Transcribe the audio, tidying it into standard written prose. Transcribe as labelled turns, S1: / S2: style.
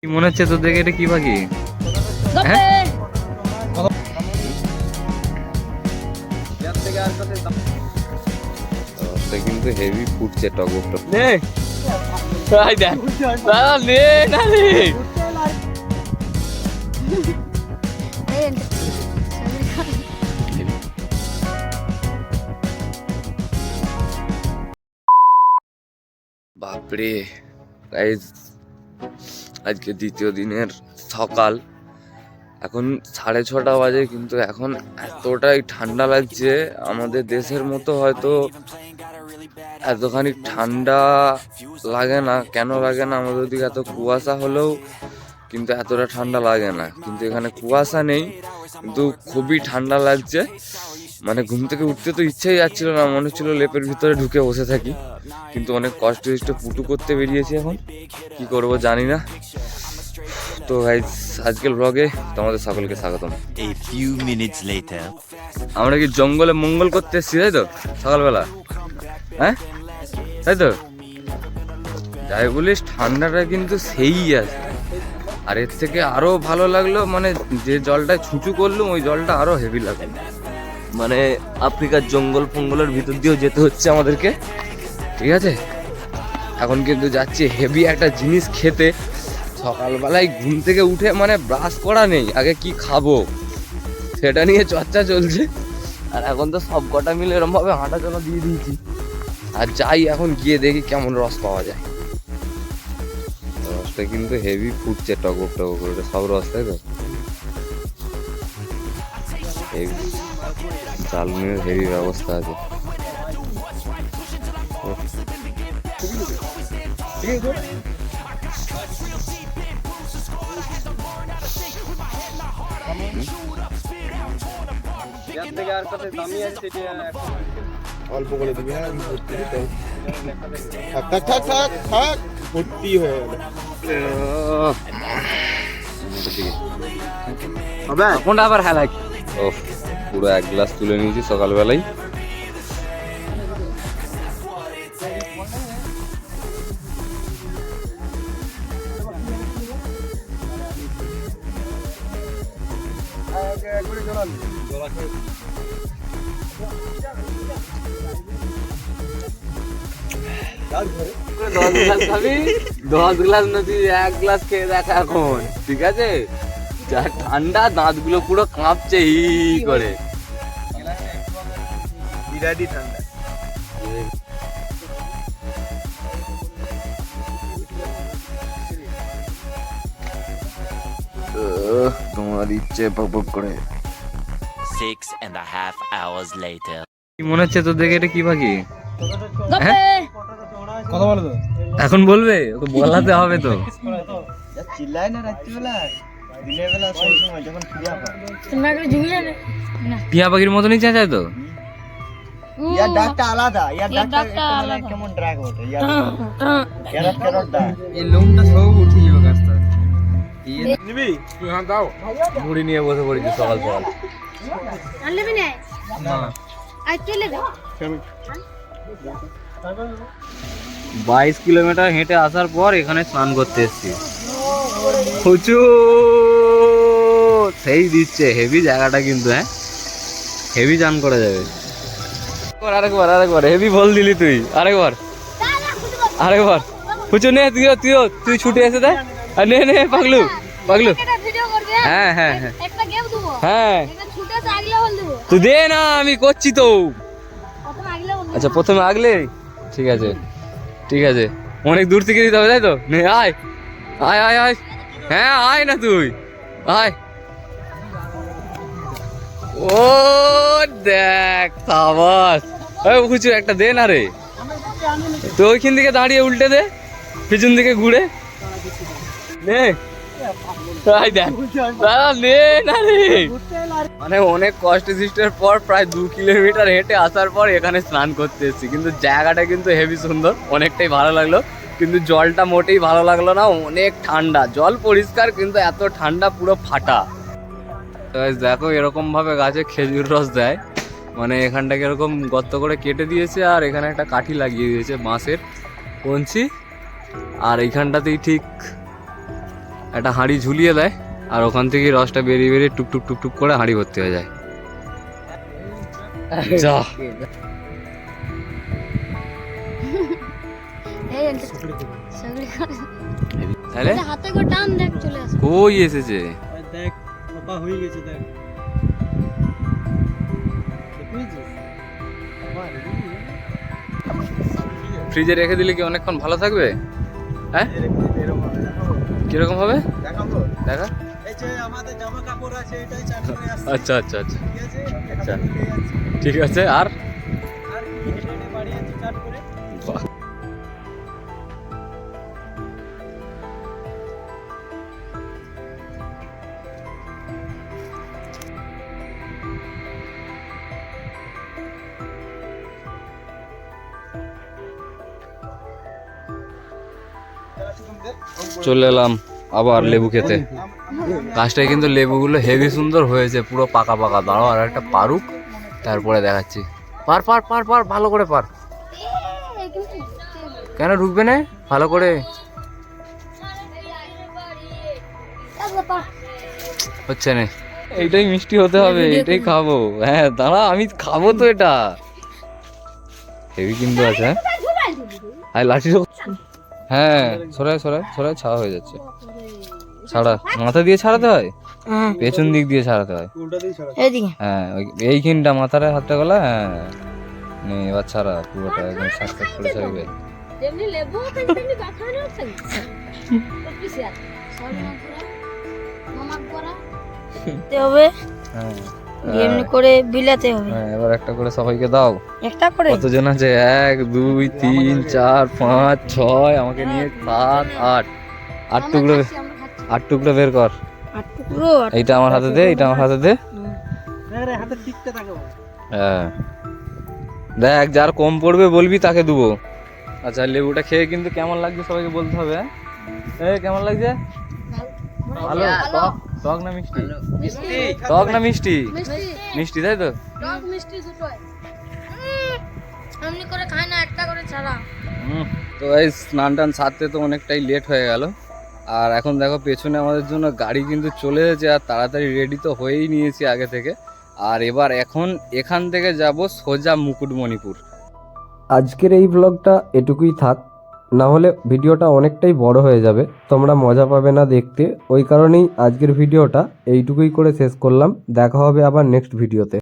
S1: কি মনে হচ্ছে তোর দেখে এটা কি পাখি? হ্যাঁ কিন্তু হেভি ফুটছে টগর টক। নে আই দেখ দাদা নে না রে বাপরে গাইস, আজকে দ্বিতীয় দিনের সকাল, এখন 6:30 বাজে, কিন্তু এখন এতটাই ঠান্ডা লাগছে। আমাদের দেশের মতো হয়তো এতখানি ঠান্ডা লাগে না। কেন লাগে না? আমাদের ওদিকে এত কুয়াশা হলেও কিন্তু এতটা ঠান্ডা লাগে না, কিন্তু এখানে কুয়াশা নেই কিন্তু খুবই ঠান্ডা লাগছে। মানে ঘুম থেকে উঠতে তো ইচ্ছেই যাচ্ছিল না, মনে হচ্ছিল লেপের ভিতরে ঢুকে বসে থাকি, কিন্তু অনেক কষ্ট পুটু করতে বেরিয়েছি। এখন কি করব জানি না। তো গাইস, আজকের ব্লগে তোমাদের সকলকে স্বাগতম। আমরা কি জঙ্গলে মঙ্গল করতে এসেছি, তাই তো? সকালবেলা, হ্যাঁ তাই তো। যাই বলিস, ঠান্ডাটা কিন্তু সেই আছে। আর এর থেকে আরো ভালো লাগলো, মানে যে জলটায় ছুঁচু করলাম ওই জলটা আরো হেভি লাগলো। মানে আফ্রিকার জঙ্গল ফঙ্গলের ভিতর দিয়েও যেতে হচ্ছে আমাদেরকে, ঠিক আছে। এখন কিন্তু যাচ্ছি হেভি একটা জিনিস খেতে। সকালবেলায় ঘুম থেকে উঠে মানে ব্রাশ করা নেই, আগে কি খাবো সেটা নিয়ে চর্চা চলছে। আর এখন তো সব কটা মিলে এরকম ভাবে হাঁটা চলা দিয়ে দিয়েছি। আর যাই এখন গিয়ে দেখি কেমন রস পাওয়া যায়। রসটা কিন্তু হেভি ফুটছে টগর টগর করে, সব রস, তাই তো। চালনের হেভি ব্যবস্থা আছে।
S2: অল্প করে দিবি, হ্যাঁ থাক থাক থাক থাক, ভর্তি হয়ে গেল।
S1: কোনটা আবার হেলাই? ও পুরো 1 গ্লাস তুলে নিয়েছি সকালবেলায়। দশ গ্লাস নদী 1 গ্লাস খেয়ে দেখা এখন, ঠিক আছে। যা ঠান্ডা, দাঁতগুলো পুরো কাঁপছে হি করে।
S2: বিরাটই ঠান্ডা।
S1: তোমার ইচ্ছে পক করে।
S3: 6.5 hours later.
S1: কি মনে হচ্ছে তোর দেখে এটা কি পাখি?
S2: কথা বলো তো,
S1: এখন বলবে? ওকে বলাতে হবে তো।
S2: চিল্লায় না রাত্রিবেলা, দিনের বেলা সেই সময় যখন খিদা পায়।
S1: টিয়া পাখির মতনই চেঁচায় তো।
S2: ইয়ার ডাকটা আলাদা, ইয়ার ডাকটা মানে কেমন ড্রাগ ওঠে, ইয়ার ক্যারট ডাক। এই লোমটা সব উঠে যাবে গাছটা। নিবি তুই? হ্যাঁ দাও।
S1: মুড়ি নিয়ে বসে পড়েছি সকাল সকাল।
S4: আনলেবি না?
S2: না
S4: আজ চলে যা।
S1: 22 কিলোমিটার হেঁটে আসার পর এখানে স্নান করতে এসেছি। সেই দিচ্ছে হেভি জায়গাটা কিন্তু, হ্যাঁ হেভি চান করা যাবে। আরেকবার হেভি বল দিলি তুই। আরেকবার হুচু নে, তুই ছুটে এসে দে। আর নে পাগলু।
S4: একটা ভিডিও করবে।
S1: হ্যাঁ
S4: একটা গেম দেবো।
S1: হ্যাঁ
S4: একটা ছুটে আগলে বল দেবো।
S1: তুই দে না, আমি করছি তো।
S4: প্রথম আগলে বল।
S1: আচ্ছা প্রথমে আগলে, ঠিক আছে। অনেক দূর থেকে দিতে হবে, তাই তো। নে আয়। হ্যাঁ আয় না তুই, আয়। ও দেখ সাবাস। কিছু একটা দে না রে। তো ওইখান থেকে দাঁড়িয়ে উল্টে দে, পিছন দিকে ঘুরে নে। দেখ দাদা নে না রে। মানে অনেক কষ্ট সৃষ্টির পর প্রায় 2 কিলোমিটার হেঁটে আসার পর এখানে স্নান করতে এসেছি। কিন্তু জায়গাটা কিন্তু হেভি সুন্দর, অনেকটাই ভালো লাগলো। কিন্তু জলটা মোটেই ভালো লাগলো না, অনেক ঠান্ডা। জল পরিষ্কার কিন্তু এত ঠান্ডা, পুরো ফাটা। দেখো এরকম ভাবে গাছে খেজুর রস দেয়। মানে এখানটাকে এরকম গর্ত করে কেটে দিয়েছে, আর এখানে একটা কাঠি লাগিয়ে দিয়েছে বাঁশের কঞ্চি। আর এইখানটাতেই ঠিক
S3: একটা হাঁড়ি ঝুলিয়ে দেয় আর ওখান থেকে রসটা বেরিয়ে বেরিয়ে টুকটুক টুকটুক করে হাঁড়ি ভর্তি হয়ে যায়। যা
S4: এই একটা সগড়ি করে
S3: তাহলে
S4: হাতে করে টান দেখ চলে আসে।
S3: কই এসেছে?
S2: দেখ বাবা হয়ে গেছে দেখ
S3: ফ্রিজে রেখে দিলে কি অনেকক্ষণ ভালো থাকবে? হ্যাঁ কিরকম হবে
S2: দেখাবো
S3: দেখা?
S2: এই যে আমাদের জামা কাপড় আছে এটাই চাট করে আসছে
S3: আচ্ছা আচ্ছা আচ্ছা
S2: ঠিক আছে
S3: আচ্ছা।
S2: খেয়ে যাচ্ছি।
S3: ঠিক আছে। আর
S2: আর কি হেঁটে হেঁটে বাড়ি যাচ্ছি চাট করে
S3: বাহ, চলে এলাম আবার লেবু খেতে। গাছটায় কিন্তু লেবুগুলো হেভি সুন্দর হয়েছে, পুরো পাকা পাকা। দাঁড়াও আর একটা পারুক, তারপরে দেখাচ্ছি। পার পার পার পার ভালো করে পার। কেন ঢুকবে না? ভালো করে হচ্ছে না। এইটাই মিষ্টি হতে হবে, এটাই খাবো। হ্যাঁ দাঁড়া, আমি খাবো তো এটা। হেভি কিন্তু আছে। হ্যাঁ লাঠি হ্যাঁ সরাই সরাই সরাই, ছাড়া হয়ে যাচ্ছে। ছাড়া মাথা দিয়ে ছাড়াতে হয়, পেছন দিক দিয়ে ছাড়াতে হয়। হ্যাঁ এইখানটা মাথার হাতটা গলা। হ্যাঁ নে এবার ছাড়া পুরোটা একদম সাকসাক করে ছাড়বে।
S4: যেমনি লেবু তেমনি কথা না হচ্ছে কিছু আর সরনা করা নমক করা তে হবে।
S3: হ্যাঁ
S4: এমনি করে বিলাতে হবে।
S3: হ্যাঁ এবার একটা করে সবাইকে দাও।
S4: একটা করে
S3: কতজন আছে? 1 2 3 4 5 6 আমাকে নিয়ে 7 8 8 টুকরো। 8 টুকরো বের কর।
S4: 8 টুকরো।
S3: এইটা আমার হাতে দে, এইটা আমার হাতে দে।
S2: আরে হাতে ঠিকতে থাকো
S3: হ্যাঁ দেখ, যার কম পড়বে বলবি, তাকে দেবো। আচ্ছা লেবুটা খেয়ে কিন্তু কেমন লাগছে সবাইকে বলতে হবে। হ্যাঁ কেমন লাগছে? ভালো। টক টক না মিষ্টি?
S2: মিষ্টি
S3: টক না মিষ্টি?
S4: মিষ্টি
S3: মিষ্টি তাই তো।
S4: টক মিষ্টি দুটোই এমনি করে খায় না, একটা করে ছাড়া।
S3: তো এই স্নান টান সারতে তো অনেকটাই লেট হয়ে গেল। আর এখন দেখো পেছনে আমাদের জন্য গাড়ি কিন্তু চলে এসেছে, আর তাড়াতাড়ি রেডি তো হয়েই নিয়েছি আগে থেকে। আর এবার এখন এখান থেকে যাব সোজা মুকুটমণিপুর।
S5: আজকের এই ব্লগটা এটুকুই থাক, না হলে ভিডিওটা অনেকটাই বড় হয়ে যাবে, তোমরা মজা পাবে না দেখতে। ওই কারণেই আজকের ভিডিওটা এইটুকুই করে শেষ করলাম। দেখা হবে আবার নেক্সট ভিডিওতে।